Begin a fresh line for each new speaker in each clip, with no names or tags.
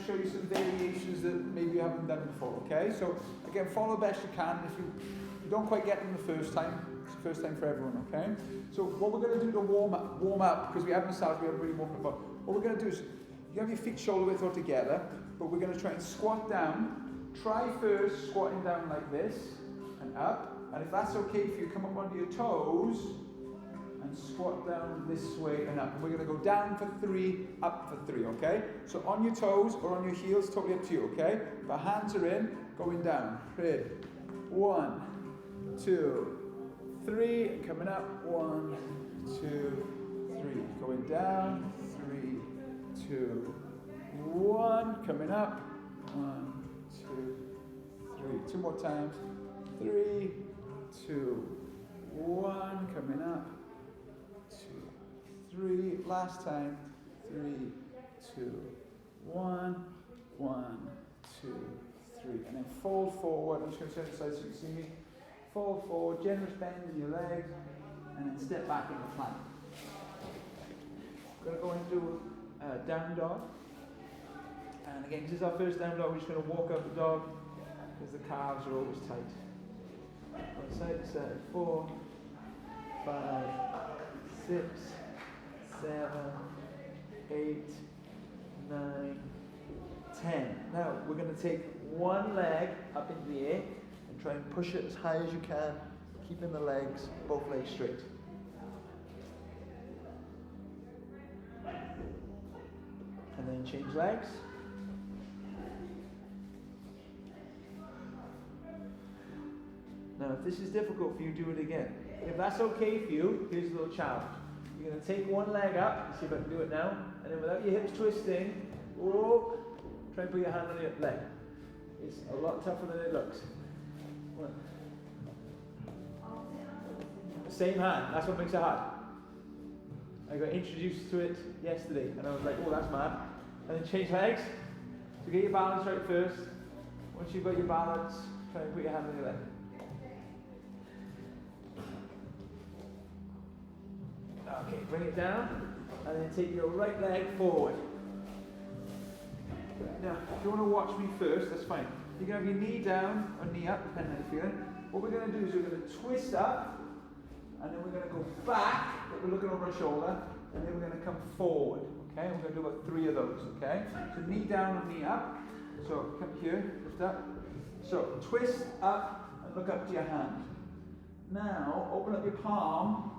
show you some variations that maybe you haven't done before, okay? So again, follow best you can. If you don't quite get them the first time, it's the first time for everyone, okay? So what we're going to do to warm up, because we haven't started, we haven't really warmed up. What we're going to do is, you have your feet shoulder width all together, but we're going to try and squat down. Try first squatting down like this, and up. And if that's okay for you, come up onto your toes, and squat down this way and up. And we're going to go down for 3, up for 3, okay? So on your toes or on your heels, totally up to you, okay? But hands are in, going down. Ready? 1, 2, 3, and coming up. 1, 2, 3. Going down. 3, 2, 1. Coming up. 1, 2, 3. 2 more times. 3, 2, 1. Coming up. 2, 3. Last time. 3, 2, 1. 1, 2, 3. And then fold forward. I'm just going to turn the side so you can see me. Fold forward, generous bend in your legs, and then step back into plank. We're going to go into down dog. And again, this is our first down dog. We're just going to walk up the dog because the calves are always tight. On side to side. 4, 5, 6, 7, 8, 9, 10. Now we're going to take one leg up into the air and try and push it as high as you can, keeping the legs, both legs straight. And then change legs. Now if this is difficult for you, do it again. If that's okay for you, here's a little challenge. You're going to take one leg up, see if I can do it now, and then without your hips twisting, try and put your hand on your leg. It's a lot tougher than it looks. Same hand, that's what makes it hard. I got introduced to it yesterday, and I was like, oh, that's mad. And then change legs. So get your balance right first. Once you've got your balance, try and put your hand on your leg. Okay, bring it down, and then take your right leg forward. Now, if you want to watch me first, that's fine. You can have your knee down or knee up, depending on how you're feeling. What we're going to do is we're going to twist up, and then we're going to go back, but we're looking over our shoulder, and then we're going to come forward. Okay, we're going to do about 3 of those. Okay, so knee down and knee up. So come here, lift up. So twist up and look up to your hand. Now open up your palm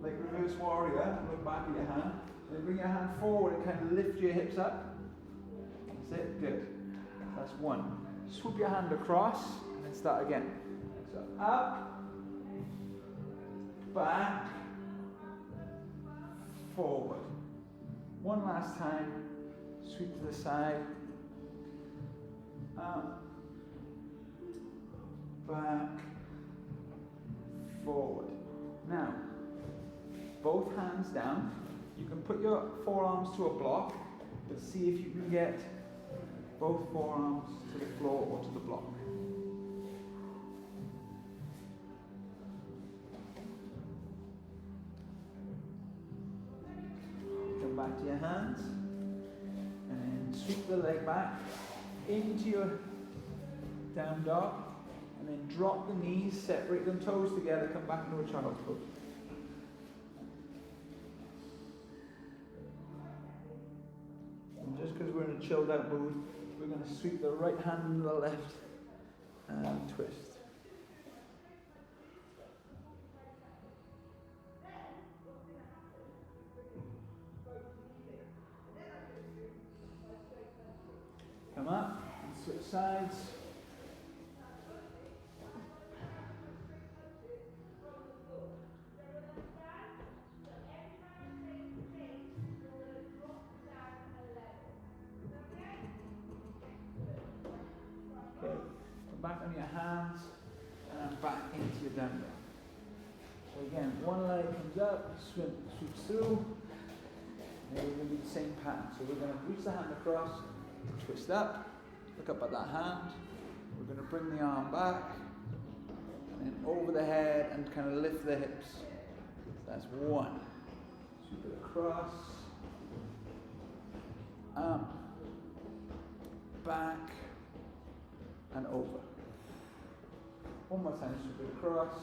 like reverse warrior, and look back at your hand. And then bring your hand forward and kind of lift your hips up. That's it, good. That's 1. Swoop your hand across and then start again. So up, back, forward. One last time. Sweep to the side. Up, back, forward. Now, both hands down. You can put your forearms to a block, but see if you can get both forearms to the floor or to the block. Come back to your hands, and then sweep the leg back into your down dog, and then drop the knees, separate them, toes together, come back into a child's pose. And just because we're in a chilled out mood, we're going to sweep the right hand into the left and twist. Come up and switch sides. Back on your hands and back into your down dog. So again, one leg comes up, sweeps through, and then we're going to do the same pattern. So we're going to reach the hand across, twist up, look up at that hand. We're going to bring the arm back, and then over the head and kind of lift the hips. So that's 1. Sweep it across, up, back, and over. One more time, sweep it across,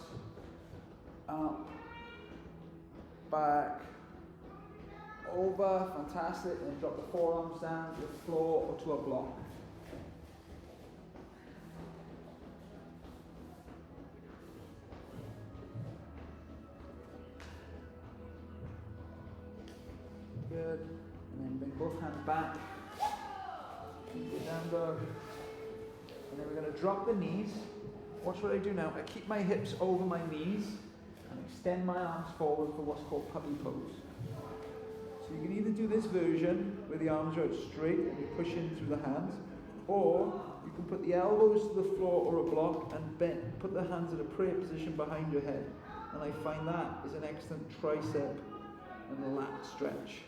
up, back, over, fantastic, and then drop the forearms down to the floor or to a block. Good, and then bring both hands back, go down dog, and then we're going to drop the knees. Watch what I do now. I keep my hips over my knees and extend my arms forward for what's called puppy pose. So you can either do this version where the arms are out straight and you push in through the hands, or you can put the elbows to the floor or a block and bend, put the hands in a prayer position behind your head. And I find that is an excellent tricep and lat stretch.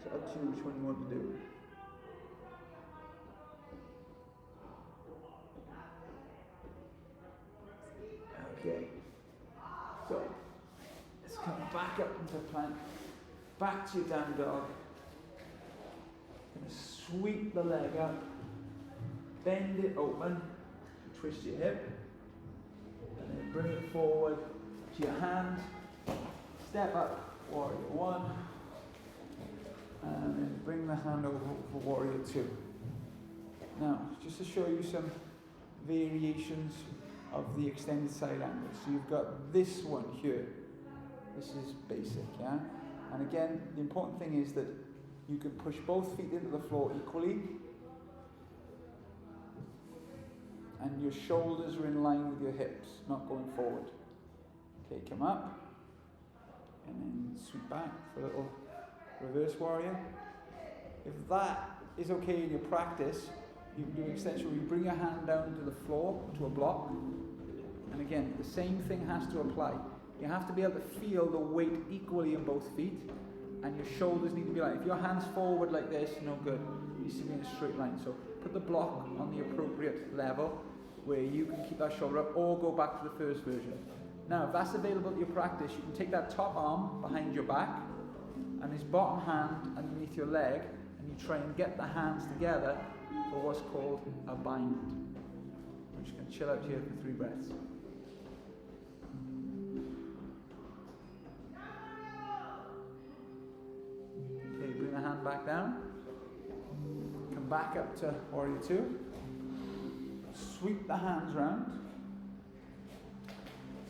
So up to you which one you want to do. Okay, so let's come back up into plank, back to your down dog. Gonna sweep the leg up, bend it open, twist your hip, and then bring it forward to your hand, step up, warrior one, and then bring the hand over for warrior two. Now, just to show you some variations of the extended side angle. So you've got this one here. This is basic, yeah? And again, the important thing is that you can push both feet into the floor equally, and your shoulders are in line with your hips, not going forward. Okay, come up, and then sweep back for a little reverse warrior. If that is okay in your practice, you can do an extension where you bring your hand down to the floor, to a block. And again, the same thing has to apply. You have to be able to feel the weight equally in both feet, and your shoulders need to be aligned. If your hand's forward like this, no good. You need to be in a straight line. So put the block on the appropriate level where you can keep that shoulder up, or go back to the first version. Now, if that's available to your practice, you can take that top arm behind your back and this bottom hand underneath your leg, and you try and get the hands together for what's called a bind. I'm just going to chill out here for 3 breaths. Okay, bring the hand back down. Come back up to warrior two. Sweep the hands round.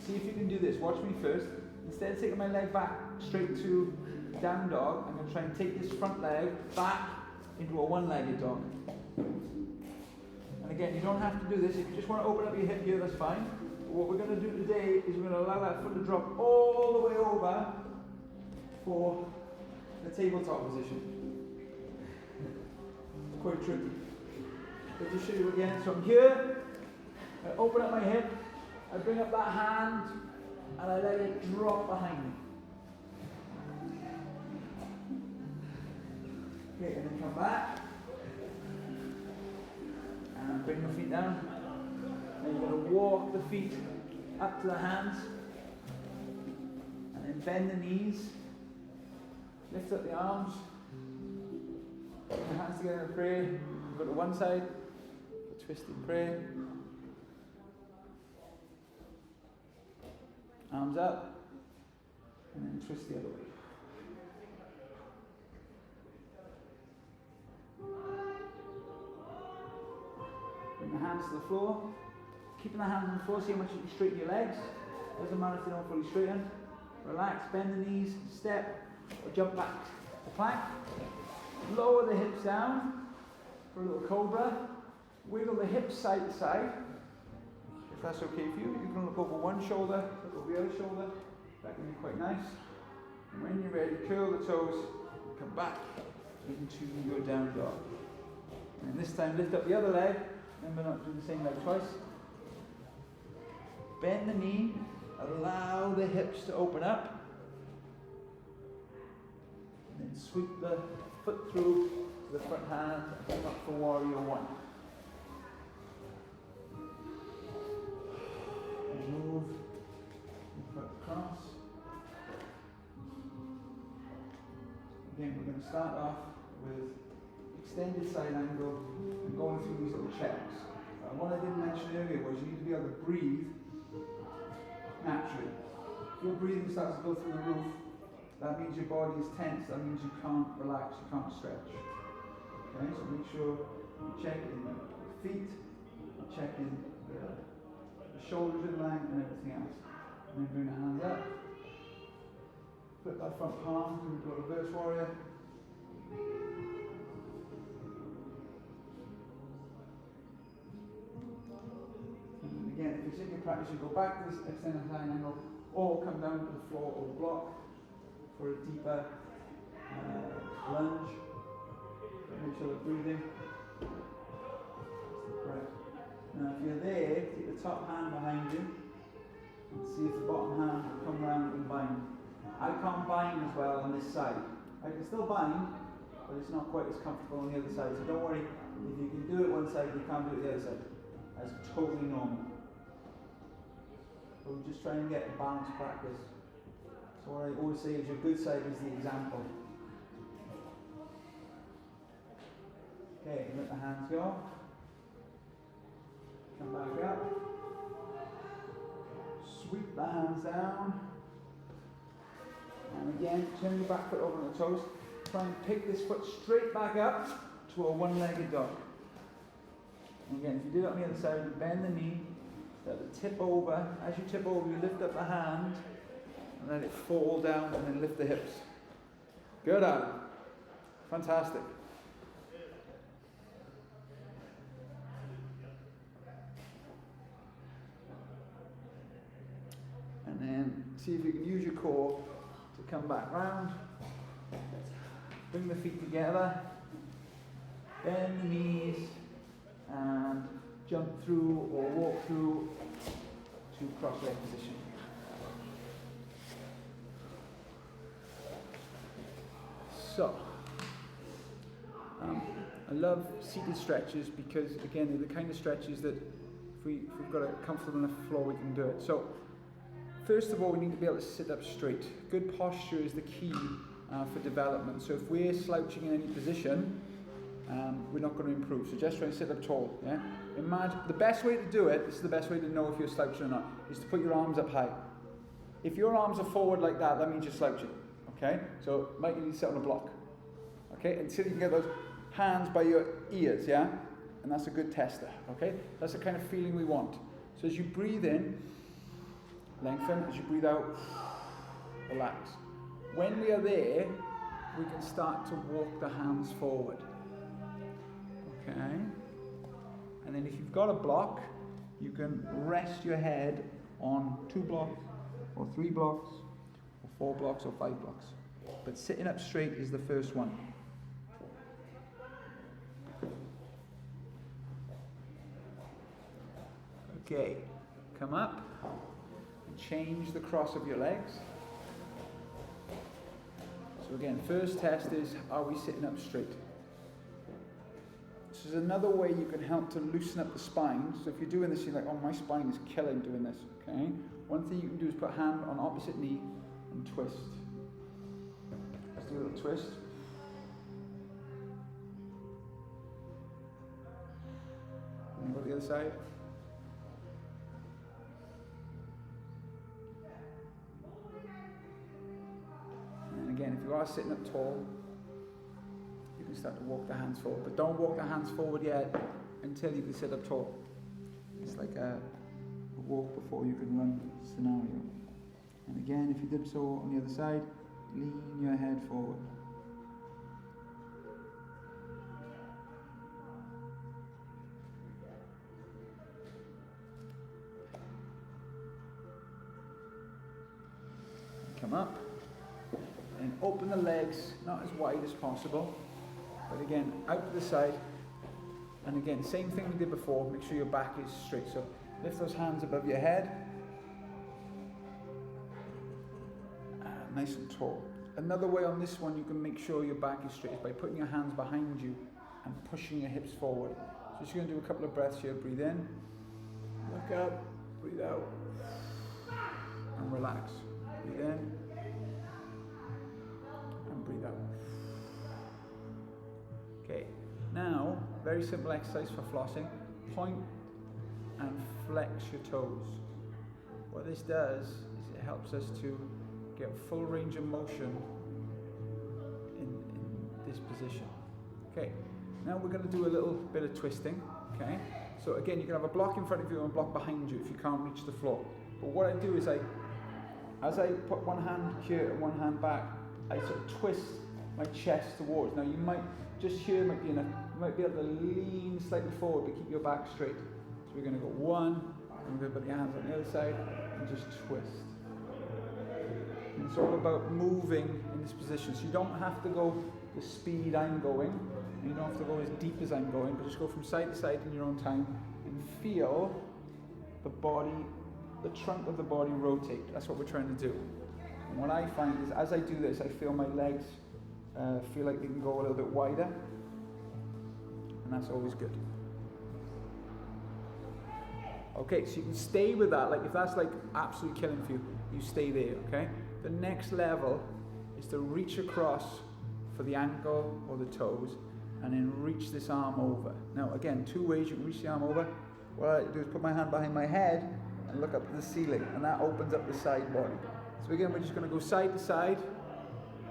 See if you can do this. Watch me first. Instead of taking my leg back straight to down dog, I'm going to try and take this front leg back into a one-legged dog. And again, you don't have to do this. If you just want to open up your hip here, that's fine. But what we're going to do today is we're going to allow that foot to drop all the way over for the tabletop position. It's quite tricky. But to show you again, so I'm here, I open up my hip, I bring up that hand, and I let it drop behind me. Okay, and then come back. And bring the feet down. Then you're going to walk the feet up to the hands. And then bend the knees. Lift up the arms. Put the hands together in prayer. Go to one side. A twisted prayer. Arms up. And then twist the other way. Bring the hands to the floor. Keeping the hands on the floor, see how much you can straighten your legs. Doesn't matter if they don't fully straighten. Relax, bend the knees, step, or jump back to plank. Lower the hips down for a little cobra. Wiggle the hips side to side. If that's okay for you, you can look over one shoulder, look over the other shoulder. That can be quite nice. And when you're ready, curl the toes, come back into your down dog. And this time lift up the other leg. Remember not to do the same leg twice. Bend the knee, allow the hips to open up. And then sweep the foot through to the front hand and come up for warrior one. Move the foot across. Again, we're going to start off with extended side angle, and going through these little checks. What I didn't mention earlier was you need to be able to breathe naturally. If your breathing starts to go through the roof, that means your body is tense, that means you can't relax, you can't stretch. Okay, so make sure you check in the feet, check in the shoulders in line and everything else. And then bring the hands up. Flip that front palm, do a reverse warrior. And again, if you're in your practice, you go back to this extended side angle, or come down to the floor or the block for a deeper lunge. Make sure they're breathing. Right. Now if you're there, take the top hand behind you and see if the bottom hand will come round and bind. I can't bind as well on this side. I can still bind, but it's not quite as comfortable on the other side. So don't worry, if you can do it one side, you can't do it the other side. That's totally normal. But we're just trying to get a balanced practice. So what I always say is your good side is the example. Okay, let the hands go. Come back up. Sweep the hands down. And again, turn your back foot over on the toes. Try and pick this foot straight back up to a one-legged dog. And again, if you do it on the other side, you bend the knee, let it tip over. As you tip over, you lift up the hand and let it fall down and then lift the hips. Good, Adam. Fantastic. And then see if you can use your core to come back round. Bring the feet together. Bend the knees and jump through or walk through to cross leg position. So, I love seated stretches because, again, they're the kind of stretches that if we've got a comfortable enough floor, we can do it. So, first of all, we need to be able to sit up straight. Good posture is the key for development. So if we're slouching in any position, we're not going to improve. So just try and sit up tall. Yeah? Imagine the best way to do it. This is the best way to know if you're slouching or not. Is to put your arms up high. If your arms are forward like that, that means you're slouching. Okay. So might need to sit on a block. Okay. Until you can get those hands by your ears. Yeah. And that's a good tester. Okay. That's the kind of feeling we want. So as you breathe in, lengthen. As you breathe out, relax. When we are there, we can start to walk the hands forward. Okay? And then if you've got a block, you can rest your head on 2 blocks, or 3 blocks, or 4 blocks, or 5 blocks. But sitting up straight is the first one. Okay, come up. Change the cross of your legs. So again, first test is, are we sitting up straight? This is another way you can help to loosen up the spine. So if you're doing this, you're like, oh, my spine is killing doing this. Okay. One thing you can do is put a hand on opposite knee and twist. Let's do a little twist. And go to the other side. Again, if you are sitting up tall, you can start to walk the hands forward. But don't walk the hands forward yet until you can sit up tall. It's like a walk before you can run scenario. And again, if you did so on the other side, lean your head forward. Come up. And open the legs, not as wide as possible, but again, out to the side. And again, same thing we did before, make sure your back is straight. So lift those hands above your head. Nice and tall. Another way on this one, you can make sure your back is straight is by putting your hands behind you and pushing your hips forward. So just going to do a couple of breaths here. Breathe in, look up, breathe out, and relax. Breathe in. Breathe out. Okay, very simple exercise for flossing. Point and flex your toes. What this does is it helps us to get full range of motion in this position. Okay, now we're going to do a little bit of twisting. Okay, so again, you can have a block in front of you and a block behind you if you can't reach the floor. But what I do is as I put one hand here and one hand back, I sort of twist my chest towards. Now you might just here might be enough. You might be able to lean slightly forward, but keep your back straight. So we're going to go one, and we're going to put the hands on the other side and just twist. And it's all about moving in this position. So you don't have to go the speed I'm going, and you don't have to go as deep as I'm going, but just go from side to side in your own time and feel the body, the trunk of the body rotate. That's what we're trying to do. And what I find is as I do this, I feel my legs feel like they can go a little bit wider, and that's always good. Okay, so you can stay with that. Like if that's like absolutely killing for you, you stay there, okay? The next level is to reach across for the ankle or the toes, and then reach this arm over. Now again, two ways you can reach the arm over. What I do is put my hand behind my head and look up to the ceiling, and that opens up the side body. So again, we're just going to go side to side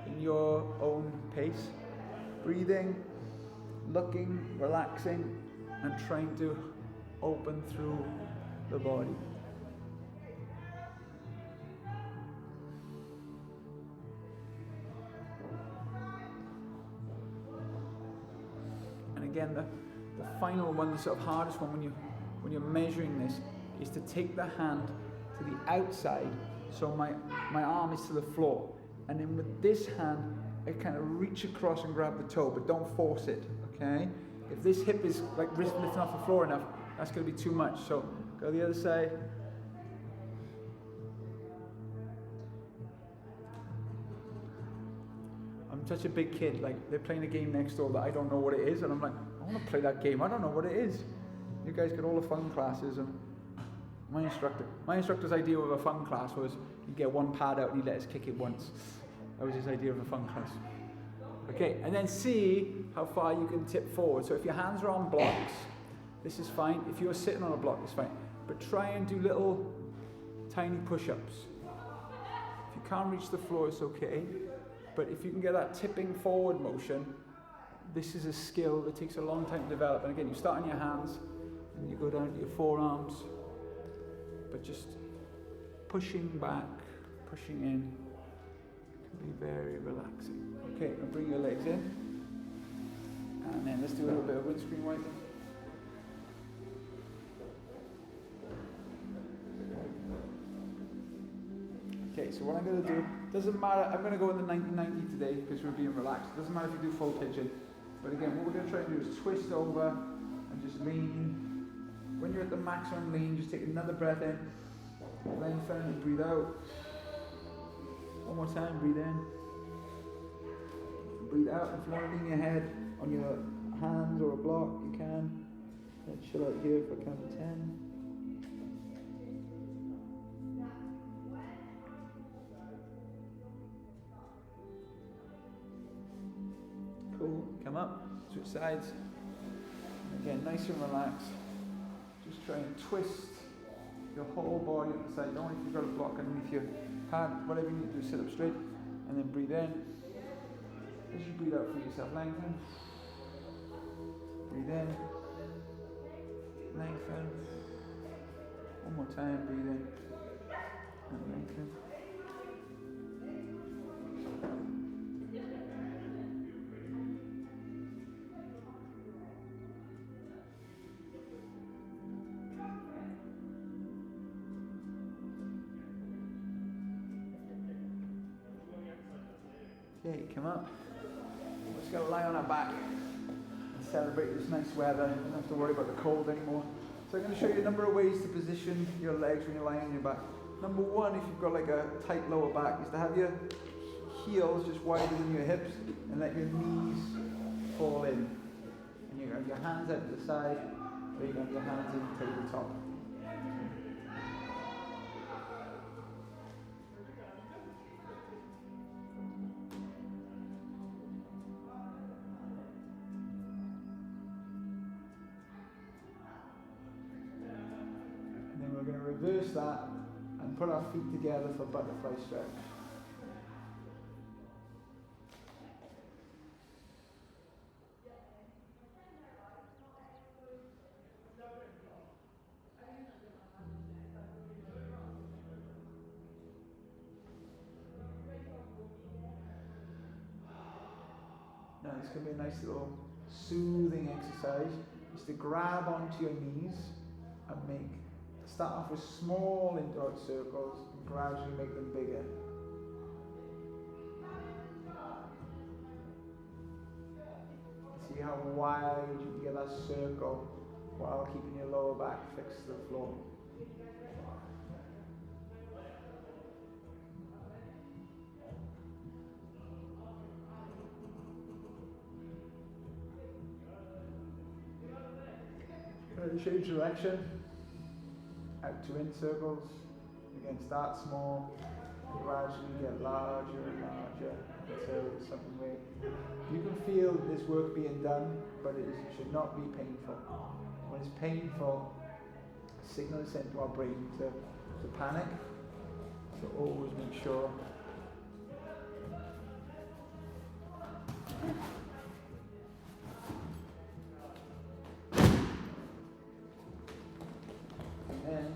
in your own pace. Breathing, looking, relaxing, and trying to open through the body. And again, the final one, the sort of hardest one when you're measuring this, is to take the hand to the outside, so my arm is to the floor, and then with this hand I kind of reach across and grab the toe, but don't force it, okay? If this hip is like wrist lifting off the floor enough, that's going to be too much, so go the other side. I'm such a big kid, like they're playing a game next door that I don't know what it is, and I'm like, I want to play that game, I don't know what it is. You guys get all the fun classes, and my instructor's idea of a fun class was you get one pad out and he let us kick it once. That was his idea of a fun class. Okay, and then see how far you can tip forward. So if your hands are on blocks, this is fine. If you're sitting on a block, it's fine. But try and do little tiny push-ups. If you can't reach the floor, it's okay. But if you can get that tipping forward motion, this is a skill that takes a long time to develop. And again, you start on your hands, and you go down to your forearms, but just pushing back, pushing in, can be very relaxing. Okay, now bring your legs in, and then let's do a little bit of windscreen wiping. Okay, so what I'm going to do, doesn't matter, I'm going to go in the 90-90 today because we're being relaxed. It doesn't matter if you do full pigeon, but again, what we're going to try and do is twist over and just lean. When you're at the maximum lean, just take another breath in, lengthen and breathe out. One more time, breathe in. Breathe out. If you want to lean your head on your hands or a block, you can. Then chill out here for a count of 10. Cool. Come up, switch sides. Again, nice and relaxed. Just try and twist your whole body on the side. Don't worry if you've got a block underneath your hand. Whatever you need to do, sit up straight. And then breathe in. As you breathe out, feel yourself lengthen. Breathe in. Lengthen. One more time, breathe in. And lengthen. Okay, come up. We're just going to lie on our back and celebrate this nice weather. You don't have to worry about the cold anymore. So I'm going to show you a number of ways to position your legs when you're lying on your back. Number one, if you've got like a tight lower back, is to have your heels just wider than your hips and let your knees fall in. And you have your hands out to the side, or you have your hands in to the top. we're going to reverse that and put our feet together for butterfly stretch. Now it's going to be a nice little soothing exercise. Just to grab onto your knees and start off with small indoor circles and gradually make them bigger. See how wide you can get that circle while keeping your lower back fixed to the floor. Change direction, out to in circles. Again, start small, gradually get larger and larger until it's something where you can feel this work being done, but it should not be painful. When it's painful, a signal is sent to our brain to panic. So always make sure. And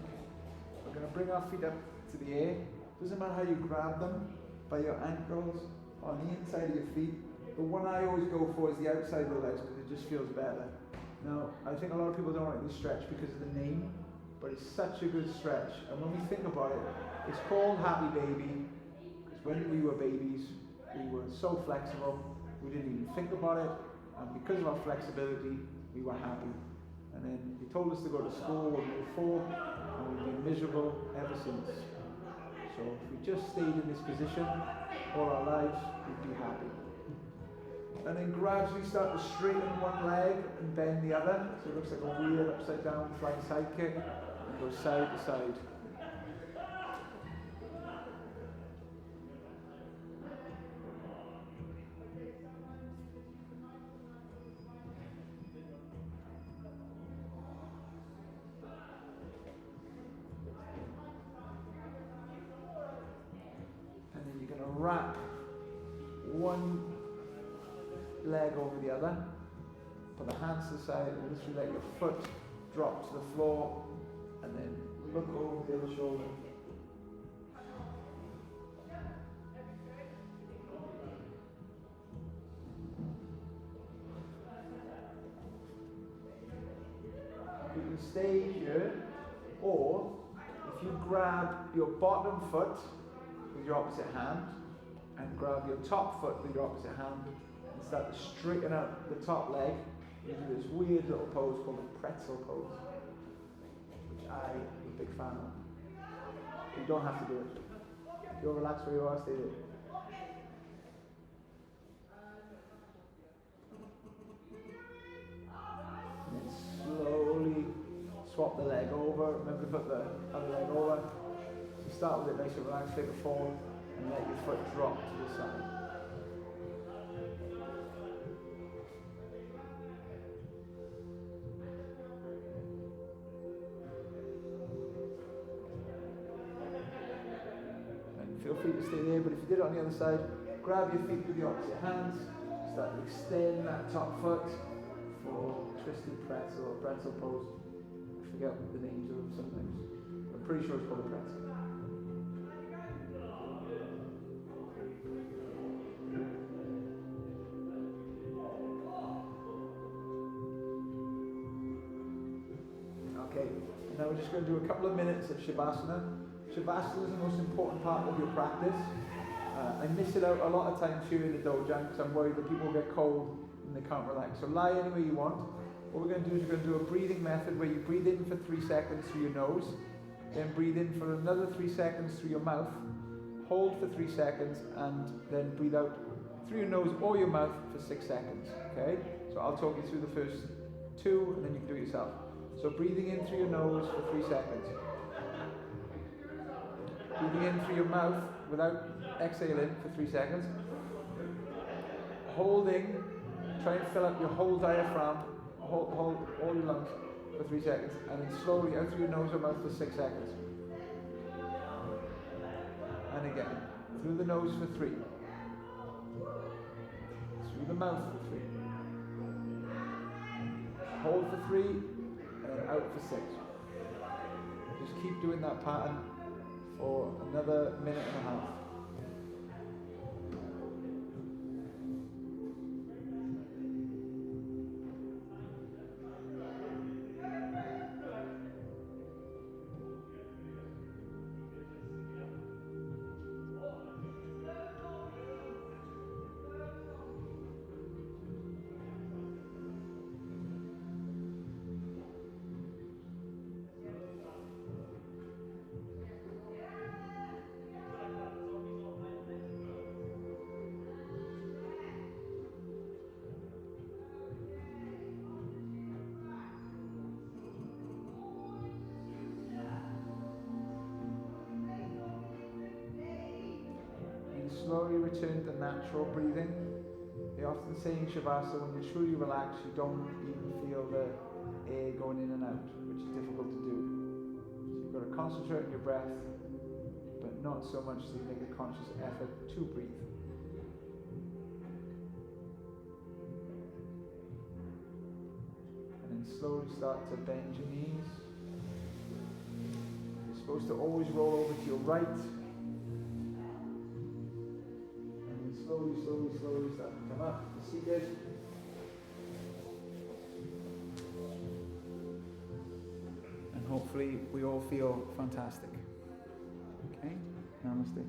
we're going to bring our feet up to the air. Doesn't matter how you grab them, by your ankles, on the inside of your feet. The one I always go for is the outside of the legs because it just feels better. Now, I think a lot of people don't like this stretch because of the name, but it's such a good stretch. And when we think about it, it's called Happy Baby because when we were babies, we were so flexible, we didn't even think about it, and because of our flexibility, we were happy. And then they told us to go to school when we were 4, and we've been miserable ever since. So if we just stayed in this position all our lives, we'd be happy. And then gradually start to straighten one leg and bend the other. So it looks like a weird upside down flying side kick, and go side to side. Wrap one leg over the other, put the hands to the side, and literally let your foot drop to the floor, and then look over the other shoulder. You can stay here, or if you grab your bottom foot with your opposite hand, and grab your top foot with your opposite hand and start to straighten out the top leg. You do this weird little pose called the pretzel pose, which I'm a big fan of. You don't have to do it. If you're relaxed where you are, stay there. And then slowly swap the leg over. Remember to put the other leg over. So start with it nice and relaxed, take a forward. And let your foot drop to the side. And feel free to stay there, but if you did it on the other side, grab your feet with the opposite hands, start to extend that top foot for twisted pretzel or pretzel pose. I forget the names of them sometimes. I'm pretty sure it's called a pretzel. Now we're just going to do a couple of minutes of Shavasana. Shavasana is the most important part of your practice. I miss it out a lot of times here in the dojo because I'm worried that people will get cold and they can't relax. So lie anywhere you want. What we're going to do is we're going to do a breathing method where you breathe in for 3 seconds through your nose, then breathe in for another 3 seconds through your mouth, hold for 3 seconds, and then breathe out through your nose or your mouth for 6 seconds. Okay? So I'll talk you through the first 2 and then you can do it yourself. So breathing in through your nose for 3 seconds. Breathing in through your mouth without exhaling for 3 seconds. Holding, try and fill up your whole diaphragm, hold all your lungs for 3 seconds, and then slowly out through your nose or mouth for 6 seconds. And again, through the nose for 3. Through the mouth for 3. Hold for 3, and then out for 6. Just keep doing that pattern for another minute and a half. Slowly return to natural breathing. They often say in Shavasana, when you're truly relaxed, you don't even feel the air going in and out, which is difficult to do. So you've got to concentrate on your breath, but not so much so you make a conscious effort to breathe. And then slowly start to bend your knees. You're supposed to always roll over to your right. Slowly start to come up, seated. And hopefully we all feel fantastic. Okay? Namaste.